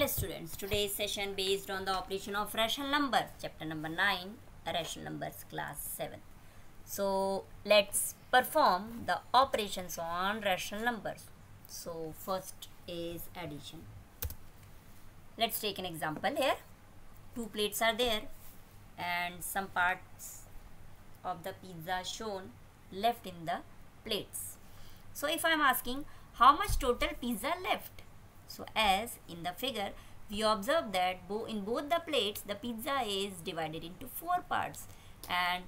Hello students, today's session based on the operation of rational numbers, chapter number 9, rational numbers, class 7. So let's perform the operations on rational numbers. So first is addition. Let's take an example here. Two plates are there and some parts of the pizza shown left in the plates. So if I am asking how much total pizza left, so as in the figure we observe that in both the plates the pizza is divided into 4 parts, and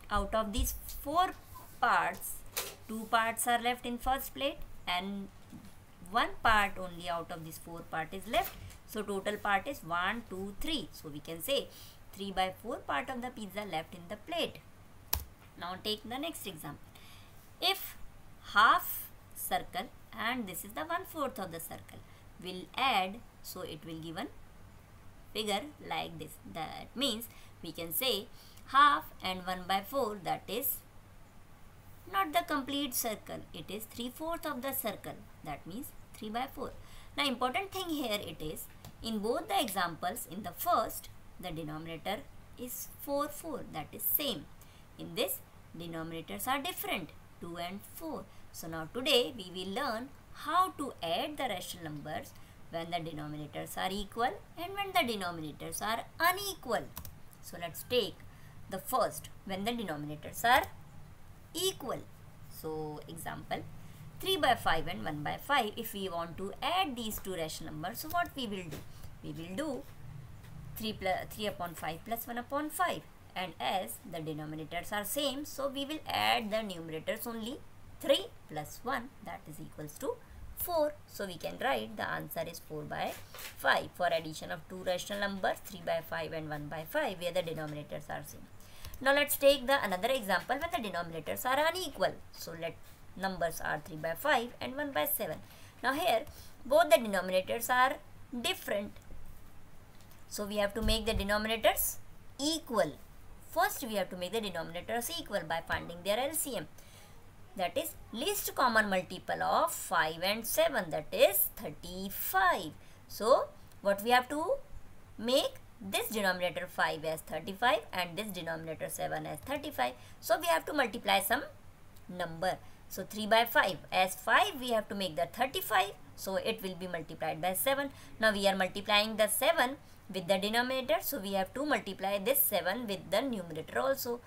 out of these 4 parts 2 parts are left in first plate and 1 part only out of this 4 part is left. So total part is 1, 2, 3. So we can say 3/4 part of the pizza left in the plate. Now take the next example. If half circle and this is the 1/4 of the circle will add, so it will give a figure like this. That means we can say half and 1/4, that is not the complete circle, it is 3/4 of the circle, that means 3/4. Now important thing here it is, in both the examples, in the first the denominator is 4, that is same. In this denominators are different, 2 and 4. So now today we will learn how to add the rational numbers when the denominators are equal and when the denominators are unequal. So let's take the first, when the denominators are equal. So example 3/5 and 1/5. If we want to add these two rational numbers, so what we will do? We will do 3/5 plus 1/5, and as the denominators are same, so we will add the numerators only. 3 plus 1, that is equals to 4. So we can write the answer is 4/5 for addition of two rational numbers 3/5 and 1/5 where the denominators are same. Now let's take the another example when the denominators are unequal. So let numbers are 3/5 and 1/7. Now here both the denominators are different. So we have to make the denominators equal. First we have to make the denominators equal by finding their LCM. That is least common multiple of 5 and 7, that is 35. So what we have to make? This denominator 5 as 35 and this denominator 7 as 35. So we have to multiply some number. So 3/5, as 5 we have to make the 35, so it will be multiplied by 7. Now we are multiplying the 7 with the denominator, so we have to multiply this 7 with the numerator also.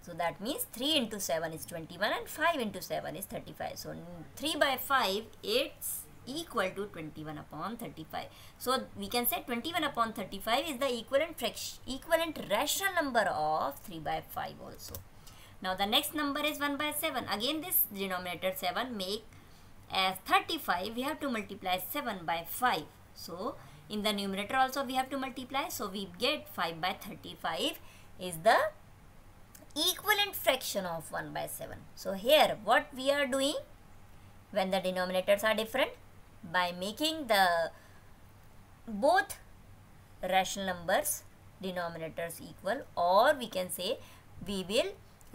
So that means 3 into 7 is 21 and 5 into 7 is 35. So 3/5 it's equal to 21/35. So we can say 21/35 is the equivalent rational number of 3/5 also. Now the next number is 1/7. Again this denominator 7 make as 35. We have to multiply 7 by 5. So in the numerator also we have to multiply. So we get 5/35 is the equivalent fraction of 1/7. So here what we are doing when the denominators are different, by making the both rational numbers denominators equal, or we can say we will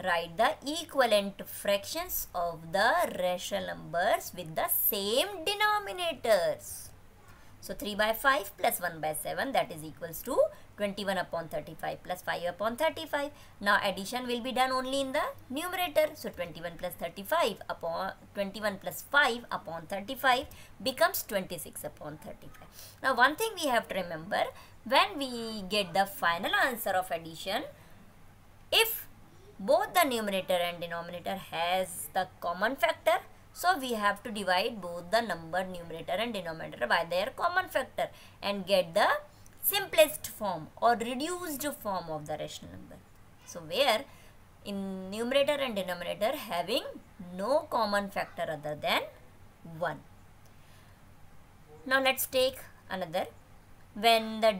write the equivalent fractions of the rational numbers with the same denominators. So 3/5 plus 1/7, that is equals to 21/35 plus 5/35. Now addition will be done only in the numerator. So 21 plus 5/35 becomes 26/35. Now one thing we have to remember, when we get the final answer of addition, if both the numerator and denominator has the common factor, so we have to divide both the number numerator and denominator by their common factor and get the simplest form or reduced form of the rational number. So where in numerator and denominator having no common factor other than 1. Now let's take another. When the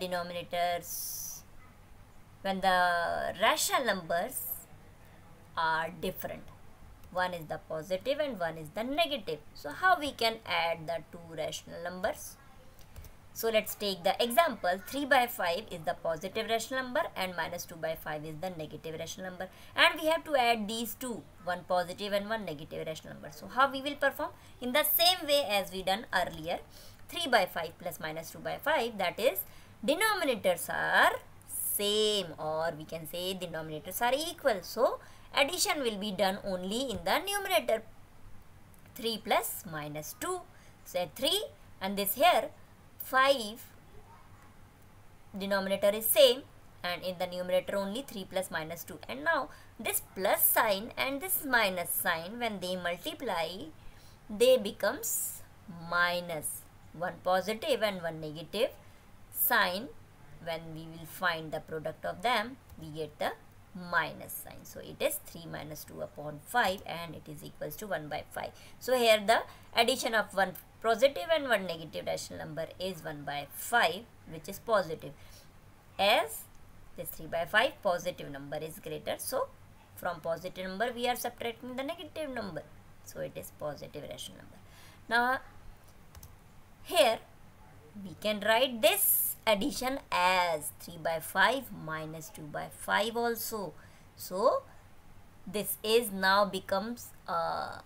rational numbers are different, one is the positive and one is the negative. So how we can add the two rational numbers? So let's take the example. 3/5 is the positive rational number and -2/5 is the negative rational number, and we have to add these two, one positive and one negative rational number. So how we will perform? In the same way as we done earlier, 3 by 5 plus minus 2 by 5, that is denominators are same, or we can say denominators are equal. So addition will be done only in the numerator. 3 plus minus 2, say 3, and this here 5 denominator is same, and in the numerator only 3 plus minus 2. And now this plus sign and this minus sign, when they multiply, they becomes minus. One positive and one negative sign. When we will find the product of them, we get the minus sign. So it is 3 minus 2 upon 5, and it is equals to 1 by 5. So here the addition of one positive and one negative rational number is 1 by 5, which is positive. As this 3 by 5 positive number is greater, so from positive number we are subtracting the negative number, so it is positive rational number. Now here we can write this addition as 3 by 5 minus 2 by 5 also. So this is now becomes a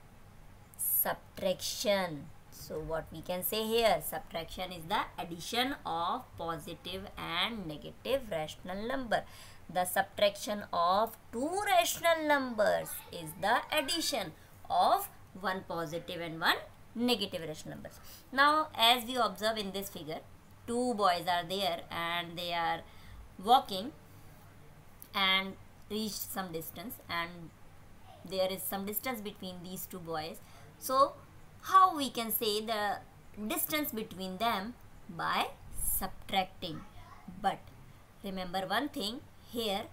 subtraction. So what we can say here, subtraction is the addition of positive and negative rational number. The subtraction of two rational numbers is the addition of one positive and one negative rational numbers. Now as we observe in this figure, two boys are there and they are walking and reached some distance, and there is some distance between these two boys. So how we can say the distance between them? By subtracting. But remember one thing, here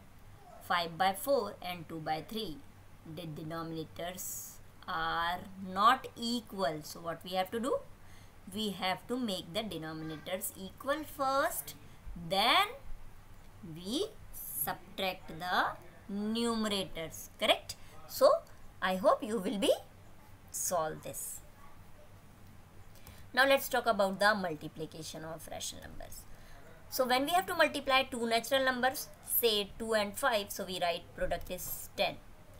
5 by 4 and 2 by 3, the denominators are not equal. So what we have to do? We have to make the denominators equal first, then we subtract the numerators, correct? So I hope you will be solve this. Now let's talk about the multiplication of rational numbers. So when we have to multiply two natural numbers, say 2 and 5, so we write product is 10.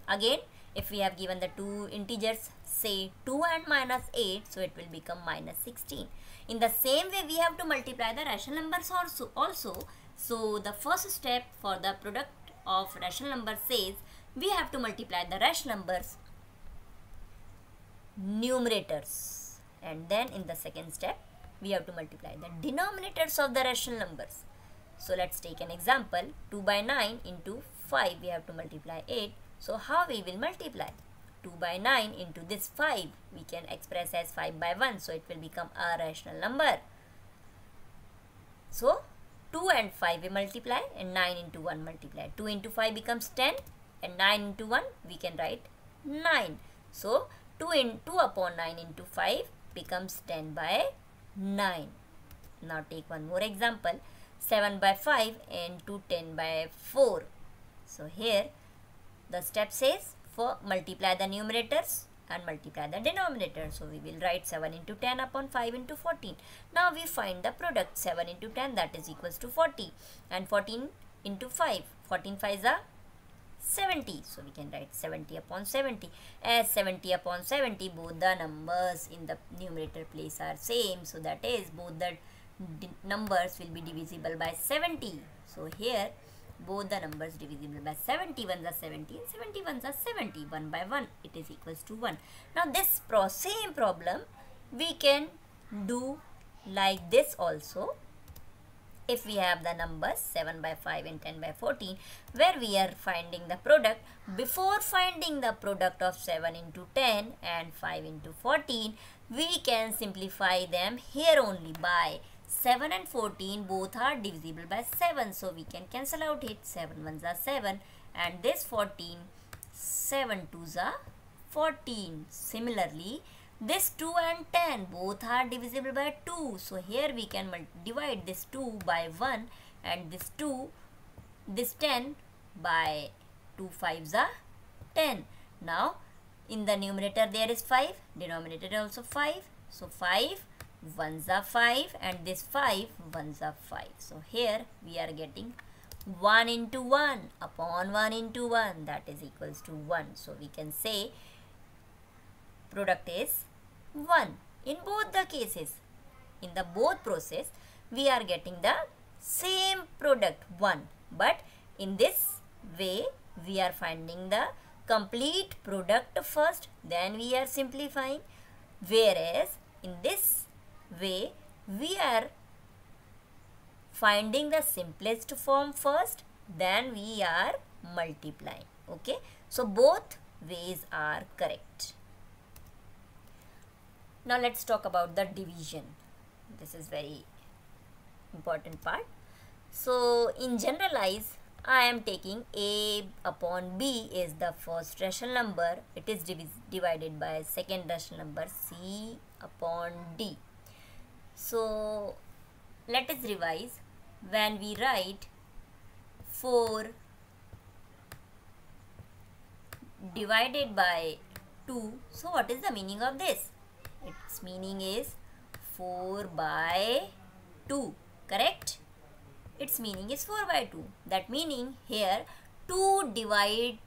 Again, if we have given the two integers, say 2 and minus 8, so it will become minus 16. In the same way, we have to multiply the rational numbers also. So the first step for the product of rational numbers says we have to multiply the rational numbers numerators, and then in the second step we have to multiply the denominators of the rational numbers. So let's take an example. 2 by 9 into 5, we have to multiply 8. So how we will multiply? 2 by 9 into this 5, we can express as 5 by 1, so it will become a rational number. So 2 and 5 we multiply, and 9 into 1 multiply. 2 into 5 becomes 10, and 9 into 1 we can write 9. So 2 upon 9 into 5 becomes 10 by 9. Now take one more example. 7 by 5 into 10 by 4. So here the step says for multiply the numerators and multiply the denominators. So we will write 7 into 10 upon 5 into 14. Now we find the product. 7 into 10, that is equals to 40, and 14 into 5. 14 5s are 70. So we can write 70 upon 70. As 70 upon 70, both the numbers in the numerator place are same. So that is both the numbers will be divisible by 70. So here both the numbers divisible by 70. 1s are 70 and 71s are 70. 1 by 1, it is equals to 1. Now this same problem we can do like this also. If we have the numbers 7 by 5 and 10 by 14, where we are finding the product, before finding the product of 7 into 10 and 5 into 14, we can simplify them here only by 7 and 14 both are divisible by 7. So we can cancel out it. 7 1s are 7, and this 14, 7 2s are 14. Similarly, this 2 and 10 both are divisible by 2. So here we can divide this 2 by 1, and this 10 by 2 5s are 10. Now in the numerator there is 5, denominator also 5. So 5 1s are 5, and this 5 1s are 5. So here we are getting 1 into 1 upon 1 into 1, that is equals to 1. So we can say product is 1 in both the cases. in the both process we are getting the same product 1, but in this way we are finding the complete product first, then we are simplifying, whereas in this way we are finding the simplest form first, then we are multiplying. Okay, so both ways are correct. Now let's talk about the division. This is very important part. So in generalize, I am taking A upon B is the first rational number. It is divided by second rational number C upon D. So let us revise. When we write 4 divided by 2, so what is the meaning of this? Its meaning is 4 by 2, correct? Its meaning is 4 by 2. That meaning here 2 divide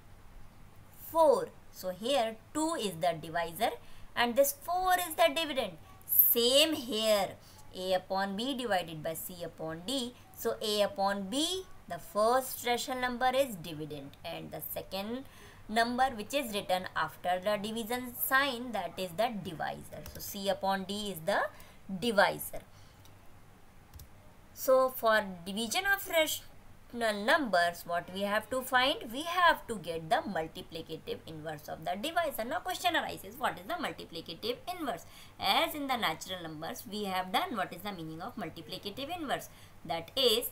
4. So here 2 is the divisor and this 4 is the dividend. Same here, A upon B divided by C upon D. So A upon B, the first rational number is dividend, and the second number which is written after the division sign, that is the divisor. So C upon D is the divisor. So for division of rational numbers, what we have to find? We have to get the multiplicative inverse of the divisor. Now question arises, what is the multiplicative inverse? As in the natural numbers we have done, what is the meaning of multiplicative inverse? That is,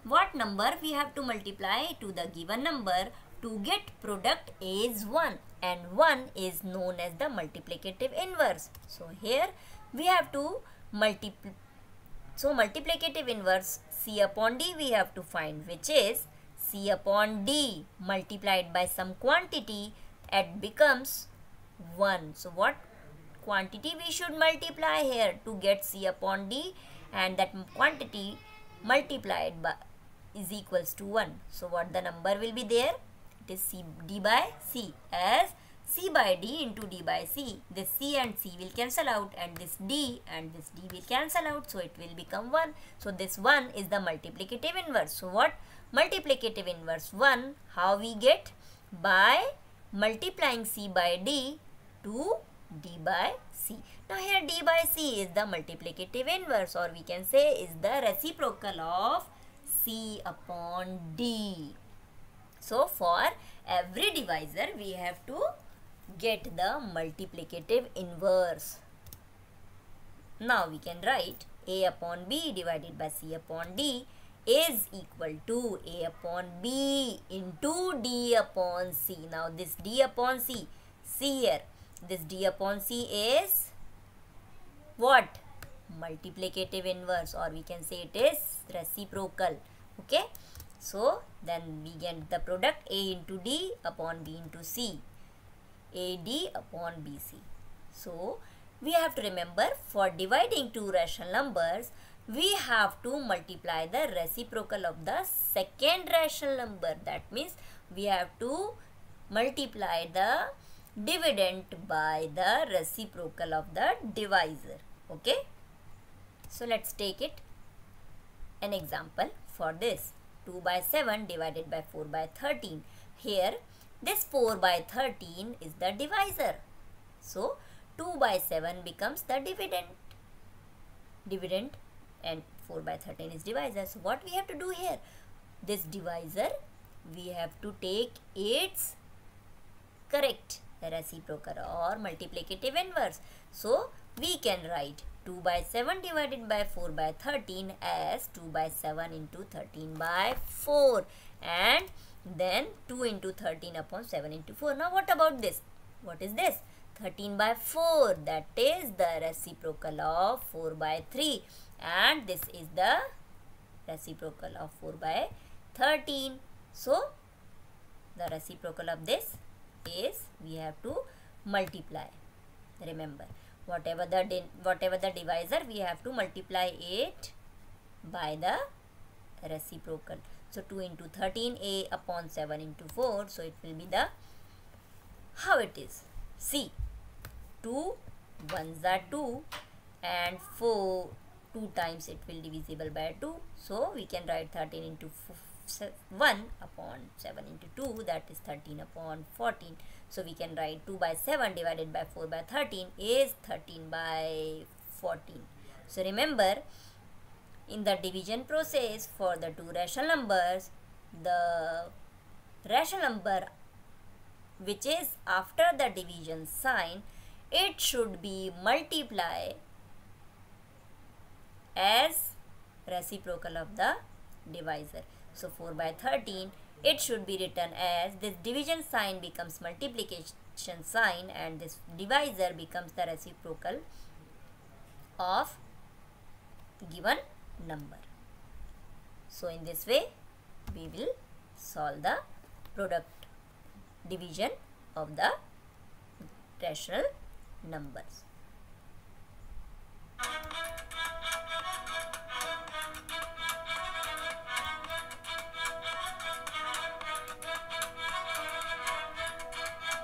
what number we have to multiply to the given number to get product is 1, and 1 is known as the multiplicative inverse. So here we have to multiply. So multiplicative inverse C upon D we have to find, which is C upon D multiplied by some quantity, it becomes 1. So what quantity we should multiply here to get C upon D, and that quantity multiplied by is equals to 1. So what the number will be there? It is C D by C, as C by D into D by C. This C and C will cancel out, and this D and this D will cancel out. So it will become 1. So this 1 is the multiplicative inverse. So what? Multiplicative inverse 1, how we get? By multiplying C by D to D by C. Now here D by C is the multiplicative inverse, or we can say is the reciprocal of C upon D. So for every divisor we have to get the multiplicative inverse. Now we can write A upon B divided by C upon D is equal to A upon B into D upon C. Now this D upon C, see here, this D upon C is what? Multiplicative inverse, or we can say it is reciprocal. Okay, so then we get the product A into D upon B into C, AD upon BC. So we have to remember, for dividing two rational numbers we have to multiply the reciprocal of the second rational number. That means we have to multiply the dividend by the reciprocal of the divisor. Okay, so let's take it an example for this. 2 by 7 divided by 4 by 13. Here this 4 by 13 is the divisor. So 2 by 7 becomes the dividend and 4 by 13 is divisor. So what we have to do here? This divisor we have to take its correct reciprocal or multiplicative inverse. So we can write 2 by 7 divided by 4 by 13 as 2 by 7 into 13 by 4, and then 2 into 13 upon 7 into 4. Now what about this? What is this? 13 by 4, that is the reciprocal of 4 by 3, and this is the reciprocal of 4 by 13. So the reciprocal of this is we have to multiply. Remember, whatever the divisor, we have to multiply it by the reciprocal. So 2 into 13, A upon 7 into 4. So it will be the, how it is? See, 2 1s are 2 and 4 2 times it will divisible by 2. So we can write 13 into 1 upon 7 into 2, that is 13 upon 14. So we can write 2 by 7 divided by 4 by 13 is 13 by 14. So remember, in the division process for the two rational numbers, the rational number which is after the division sign, it should be multiplied as reciprocal of the divisor. So 4 by 13, it should be written as this division sign becomes multiplication sign and this divisor becomes the reciprocal of given number. So in this way we will solve the product division of the rational numbers.